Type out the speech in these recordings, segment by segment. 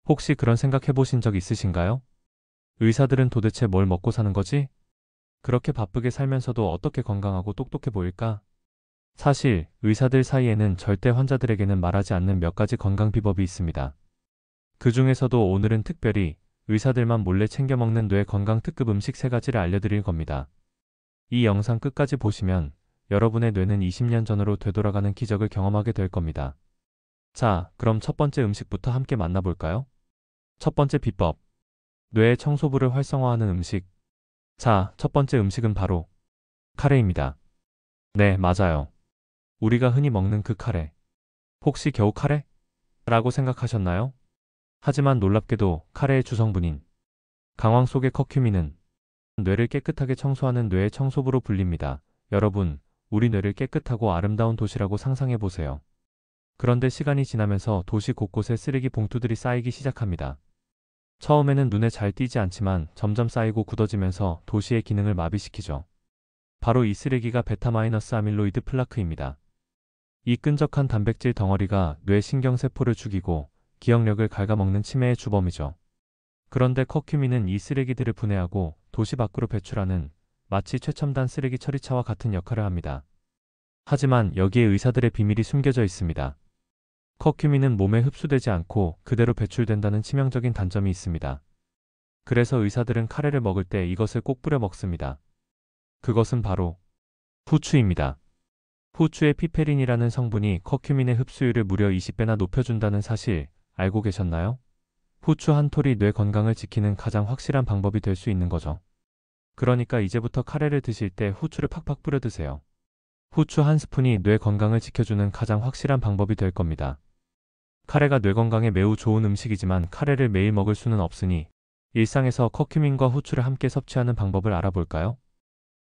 혹시 그런 생각 해보신 적 있으신가요? 의사들은 도대체 뭘 먹고 사는 거지? 그렇게 바쁘게 살면서도 어떻게 건강하고 똑똑해 보일까? 사실 의사들 사이에는 절대 환자들에게는 말하지 않는 몇 가지 건강 비법이 있습니다. 그 중에서도 오늘은 특별히 의사들만 몰래 챙겨 먹는 뇌 건강 특급 음식 3가지를 알려드릴 겁니다. 이 영상 끝까지 보시면 여러분의 뇌는 20년 전으로 되돌아가는 기적을 경험하게 될 겁니다. 자, 그럼 첫 번째 음식부터 함께 만나볼까요? 첫 번째 비법. 뇌의 청소부를 활성화하는 음식. 자, 첫 번째 음식은 바로 카레입니다. 네, 맞아요. 우리가 흔히 먹는 그 카레. 혹시 겨우 카레? 라고 생각하셨나요? 하지만 놀랍게도 카레의 주성분인 강황 속의 커큐민은 뇌를 깨끗하게 청소하는 뇌의 청소부로 불립니다. 여러분, 우리 뇌를 깨끗하고 아름다운 도시라고 상상해 보세요. 그런데 시간이 지나면서 도시 곳곳에 쓰레기 봉투들이 쌓이기 시작합니다. 처음에는 눈에 잘 띄지 않지만 점점 쌓이고 굳어지면서 도시의 기능을 마비시키죠. 바로 이 쓰레기가 베타- 아밀로이드 플라크입니다. 이 끈적한 단백질 덩어리가 뇌 신경세포를 죽이고 기억력을 갉아먹는 치매의 주범이죠. 그런데 커큐민은 이 쓰레기들을 분해하고 도시 밖으로 배출하는 마치 최첨단 쓰레기 처리차와 같은 역할을 합니다. 하지만 여기에 의사들의 비밀이 숨겨져 있습니다. 커큐민은 몸에 흡수되지 않고 그대로 배출된다는 치명적인 단점이 있습니다. 그래서 의사들은 카레를 먹을 때 이것을 꼭 뿌려 먹습니다. 그것은 바로 후추입니다. 후추의 피페린이라는 성분이 커큐민의 흡수율을 무려 20배나 높여준다는 사실 알고 계셨나요? 후추 한 톨이 뇌 건강을 지키는 가장 확실한 방법이 될 수 있는 거죠. 그러니까 이제부터 카레를 드실 때 후추를 팍팍 뿌려 드세요. 후추 한 스푼이 뇌 건강을 지켜주는 가장 확실한 방법이 될 겁니다. 카레가 뇌 건강에 매우 좋은 음식이지만 카레를 매일 먹을 수는 없으니 일상에서 커큐민과 후추를 함께 섭취하는 방법을 알아볼까요?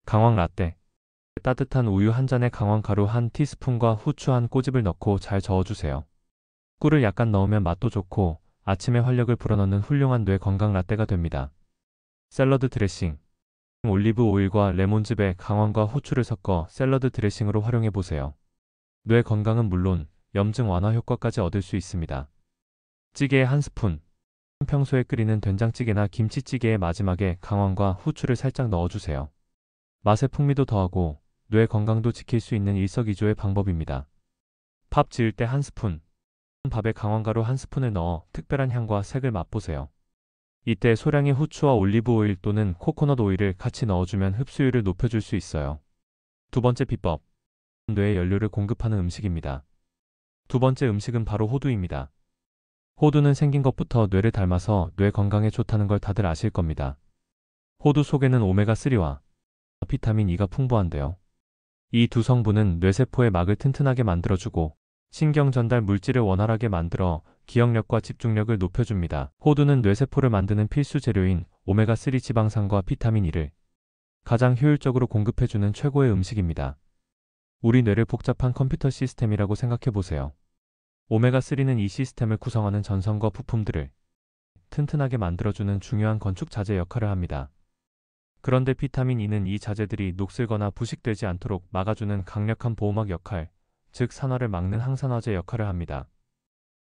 강황 라떼. 따뜻한 우유 한 잔에 강황 가루 한 티스푼과 후추 한 꼬집을 넣고 잘 저어주세요. 꿀을 약간 넣으면 맛도 좋고 아침에 활력을 불어넣는 훌륭한 뇌 건강 라떼가 됩니다. 샐러드 드레싱. 올리브 오일과 레몬즙에 강황과 후추를 섞어 샐러드 드레싱으로 활용해 보세요. 뇌 건강은 물론 염증 완화 효과까지 얻을 수 있습니다. 찌개에 한 스푼. 평소에 끓이는 된장찌개나 김치찌개의 마지막에 강황과 후추를 살짝 넣어주세요. 맛의 풍미도 더하고 뇌 건강도 지킬 수 있는 일석이조의 방법입니다. 밥 지을 때 한 스푼. 밥에 강황가루 한 스푼을 넣어 특별한 향과 색을 맛보세요. 이때 소량의 후추와 올리브 오일 또는 코코넛 오일을 같이 넣어주면 흡수율을 높여줄 수 있어요. 두 번째 비법. 뇌에 연료를 공급하는 음식입니다. 두 번째 음식은 바로 호두입니다. 호두는 생긴 것부터 뇌를 닮아서 뇌 건강에 좋다는 걸 다들 아실 겁니다. 호두 속에는 오메가3와 비타민 E가 풍부한데요. 이 두 성분은 뇌세포의 막을 튼튼하게 만들어주고 신경 전달 물질을 원활하게 만들어 기억력과 집중력을 높여줍니다. 호두는 뇌세포를 만드는 필수 재료인 오메가3 지방산과 비타민 E를 가장 효율적으로 공급해주는 최고의 음식입니다. 우리 뇌를 복잡한 컴퓨터 시스템이라고 생각해보세요. 오메가3는 이 시스템을 구성하는 전선과 부품들을 튼튼하게 만들어주는 중요한 건축 자재 역할을 합니다. 그런데 비타민 E는 이 자재들이 녹슬거나 부식되지 않도록 막아주는 강력한 보호막 역할, 즉 산화를 막는 항산화제 역할을 합니다.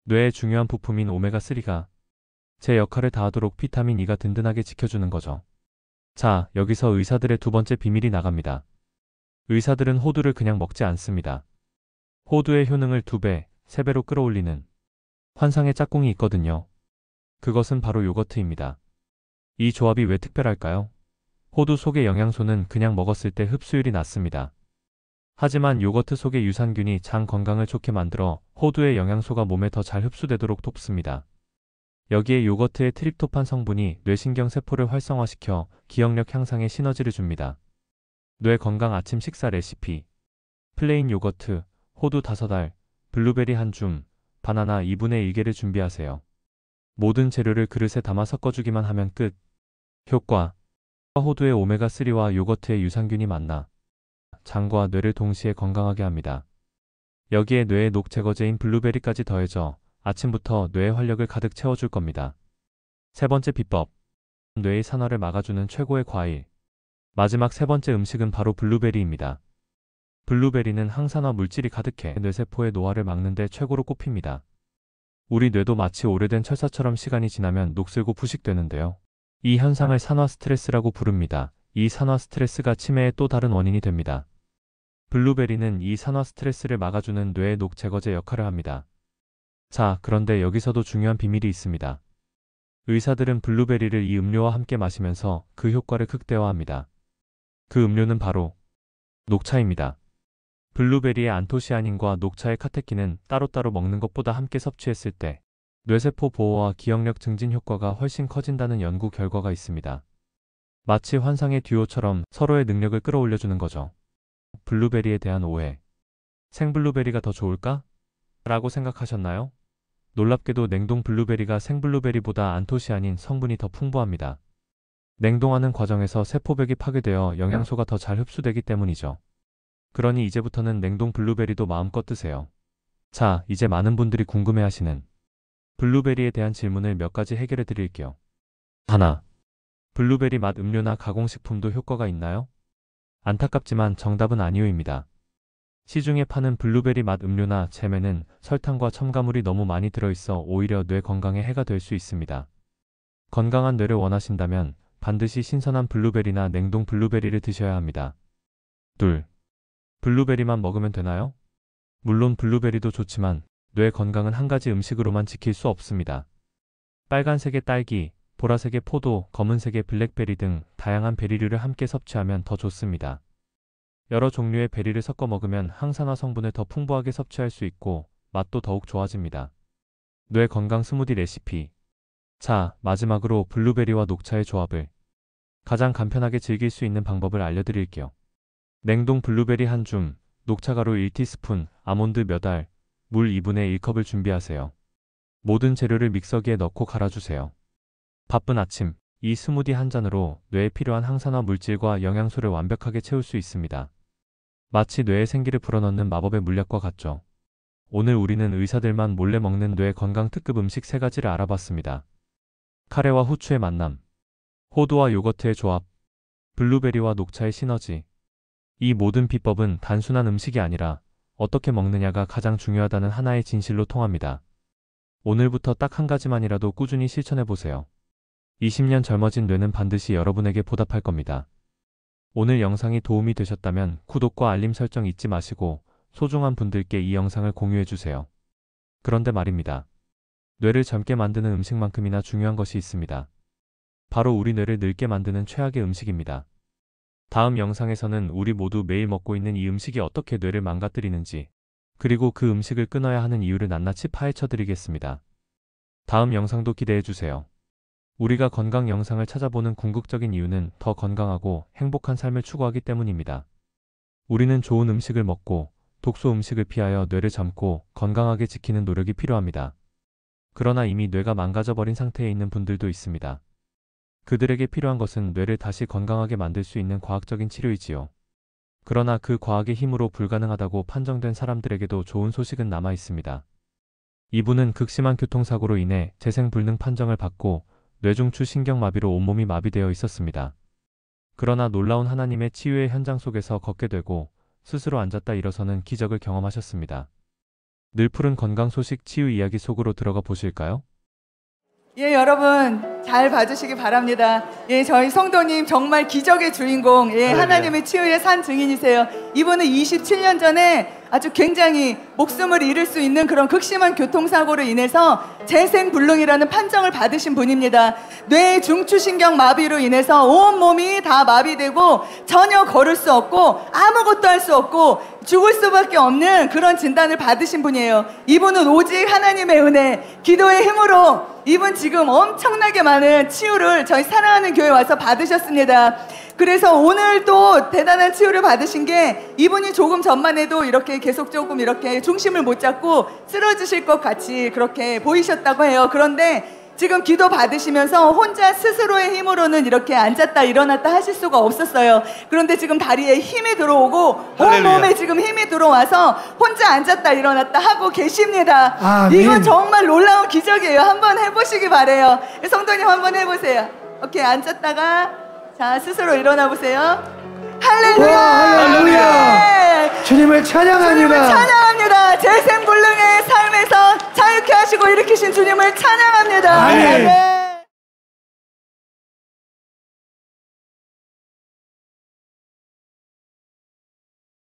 뇌의 중요한 부품인 오메가3가 제 역할을 다하도록 비타민 E가 든든하게 지켜주는 거죠. 자, 여기서 의사들의 두 번째 비밀이 나갑니다. 의사들은 호두를 그냥 먹지 않습니다. 호두의 효능을 2배, 3배로 끌어올리는 환상의 짝꿍이 있거든요. 그것은 바로 요거트입니다. 이 조합이 왜 특별할까요? 호두 속의 영양소는 그냥 먹었을 때 흡수율이 낮습니다. 하지만 요거트 속의 유산균이 장 건강을 좋게 만들어 호두의 영양소가 몸에 더 잘 흡수되도록 돕습니다. 여기에 요거트의 트립토판 성분이 뇌신경 세포를 활성화시켜 기억력 향상에 시너지를 줍니다. 뇌 건강 아침 식사 레시피. 플레인 요거트, 호두 5알, 블루베리 한 줌, 바나나 2분의 1개를 준비하세요. 모든 재료를 그릇에 담아 섞어주기만 하면 끝. 효과. 호두의 오메가3와 요거트의 유산균이 만나 장과 뇌를 동시에 건강하게 합니다. 여기에 뇌의 녹 제거제인 블루베리까지 더해져 아침부터 뇌의 활력을 가득 채워줄 겁니다. 세 번째 비법. 뇌의 산화를 막아주는 최고의 과일. 마지막 세 번째 음식은 바로 블루베리입니다. 블루베리는 항산화 물질이 가득해 뇌세포의 노화를 막는 데 최고로 꼽힙니다. 우리 뇌도 마치 오래된 철사처럼 시간이 지나면 녹슬고 부식되는데요. 이 현상을 산화 스트레스라고 부릅니다. 이 산화 스트레스가 치매의 또 다른 원인이 됩니다. 블루베리는 이 산화 스트레스를 막아주는 뇌의 녹제거제 역할을 합니다. 자, 그런데 여기서도 중요한 비밀이 있습니다. 의사들은 블루베리를 이 음료와 함께 마시면서 그 효과를 극대화합니다. 그 음료는 바로 녹차입니다. 블루베리의 안토시아닌과 녹차의 카테킨은 따로따로 먹는 것보다 함께 섭취했을 때 뇌세포 보호와 기억력 증진 효과가 훨씬 커진다는 연구 결과가 있습니다. 마치 환상의 듀오처럼 서로의 능력을 끌어올려주는 거죠. 블루베리에 대한 오해. 생블루베리가 더 좋을까? 라고 생각하셨나요? 놀랍게도 냉동 블루베리가 생블루베리보다 안토시아닌 성분이 더 풍부합니다. 냉동하는 과정에서 세포벽이 파괴되어 영양소가 더 잘 흡수되기 때문이죠. 그러니 이제부터는 냉동 블루베리도 마음껏 드세요. 자, 이제 많은 분들이 궁금해하시는 블루베리에 대한 질문을 몇 가지 해결해 드릴게요. 하나, 블루베리 맛 음료나 가공식품도 효과가 있나요? 안타깝지만 정답은 아니오입니다. 시중에 파는 블루베리 맛 음료나 잼에는 설탕과 첨가물이 너무 많이 들어있어 오히려 뇌 건강에 해가 될 수 있습니다. 건강한 뇌를 원하신다면 반드시 신선한 블루베리나 냉동 블루베리를 드셔야 합니다. 둘, 블루베리만 먹으면 되나요? 물론 블루베리도 좋지만 뇌 건강은 한 가지 음식으로만 지킬 수 없습니다. 빨간색의 딸기, 보라색의 포도, 검은색의 블랙베리 등 다양한 베리류를 함께 섭취하면 더 좋습니다. 여러 종류의 베리를 섞어 먹으면 항산화 성분을 더 풍부하게 섭취할 수 있고 맛도 더욱 좋아집니다. 뇌 건강 스무디 레시피. 자, 마지막으로 블루베리와 녹차의 조합을 가장 간편하게 즐길 수 있는 방법을 알려드릴게요. 냉동 블루베리 한 줌, 녹차가루 1티스푼, 아몬드 몇 알, 물 2분의 1컵을 준비하세요. 모든 재료를 믹서기에 넣고 갈아주세요. 바쁜 아침, 이 스무디 한 잔으로 뇌에 필요한 항산화 물질과 영양소를 완벽하게 채울 수 있습니다. 마치 뇌에 생기를 불어넣는 마법의 물약과 같죠. 오늘 우리는 의사들만 몰래 먹는 뇌 건강 특급 음식 3가지를 알아봤습니다. 카레와 후추의 만남, 호두와 요거트의 조합, 블루베리와 녹차의 시너지. 이 모든 비법은 단순한 음식이 아니라 어떻게 먹느냐가 가장 중요하다는 하나의 진실로 통합니다. 오늘부터 딱 한 가지만이라도 꾸준히 실천해보세요. 20년 젊어진 뇌는 반드시 여러분에게 보답할 겁니다. 오늘 영상이 도움이 되셨다면 구독과 알림 설정 잊지 마시고 소중한 분들께 이 영상을 공유해주세요. 그런데 말입니다. 뇌를 젊게 만드는 음식만큼이나 중요한 것이 있습니다. 바로 우리 뇌를 늙게 만드는 최악의 음식입니다. 다음 영상에서는 우리 모두 매일 먹고 있는 이 음식이 어떻게 뇌를 망가뜨리는지, 그리고 그 음식을 끊어야 하는 이유를 낱낱이 파헤쳐드리겠습니다. 다음 영상도 기대해주세요. 우리가 건강 영상을 찾아보는 궁극적인 이유는 더 건강하고 행복한 삶을 추구하기 때문입니다. 우리는 좋은 음식을 먹고 독소 음식을 피하여 뇌를 젊고 건강하게 지키는 노력이 필요합니다. 그러나 이미 뇌가 망가져버린 상태에 있는 분들도 있습니다. 그들에게 필요한 것은 뇌를 다시 건강하게 만들 수 있는 과학적인 치료이지요. 그러나 그 과학의 힘으로 불가능하다고 판정된 사람들에게도 좋은 소식은 남아 있습니다. 이분은 극심한 교통사고로 인해 재생불능 판정을 받고 뇌중추 신경마비로 온몸이 마비되어 있었습니다. 그러나 놀라운 하나님의 치유의 현장 속에서 걷게 되고 스스로 앉았다 일어서는 기적을 경험하셨습니다. 늘 푸른 건강 소식 치유 이야기 속으로 들어가 보실까요? 예, 여러분 잘 봐주시기 바랍니다. 예, 저희 성도님 정말 기적의 주인공, 예, 하나님의 치유의 산 증인이세요. 이분은 27년 전에 아주 굉장히 목숨을 잃을 수 있는 그런 극심한 교통사고로 인해서 재생불능이라는 판정을 받으신 분입니다. 뇌 중추신경 마비로 인해서 온몸이 다 마비되고 전혀 걸을 수 없고 아무것도 할 수 없고 죽을 수밖에 없는 그런 진단을 받으신 분이에요. 이분은 오직 하나님의 은혜, 기도의 힘으로 이분 지금 엄청나게 많은 치유를 저희 사랑하는 교회 와서 받으셨습니다. 그래서 오늘 또 대단한 치유를 받으신 게, 이분이 조금 전만 해도 이렇게 계속 조금 이렇게 중심을 못 잡고 쓰러지실 것 같이 그렇게 보이셨다고 해요. 그런데 지금 기도 받으시면서 혼자 스스로의 힘으로는 이렇게 앉았다 일어났다 하실 수가 없었어요. 그런데 지금 다리에 힘이 들어오고 온몸에 지금 힘이 들어와서 혼자 앉았다 일어났다 하고 계십니다. 아멘. 이건 정말 놀라운 기적이에요. 한번 해보시기 바래요. 성도님 한번 해보세요. 오케이, 앉았다가 자 스스로 일어나 보세요. 할렐루야! 할렐루야! 주님을 찬양합니다. 주님을 찬양합니다. 재생불능의 삶에서 자유케 하시고 일으키신 주님을 찬양합니다. 아멘. 아멘.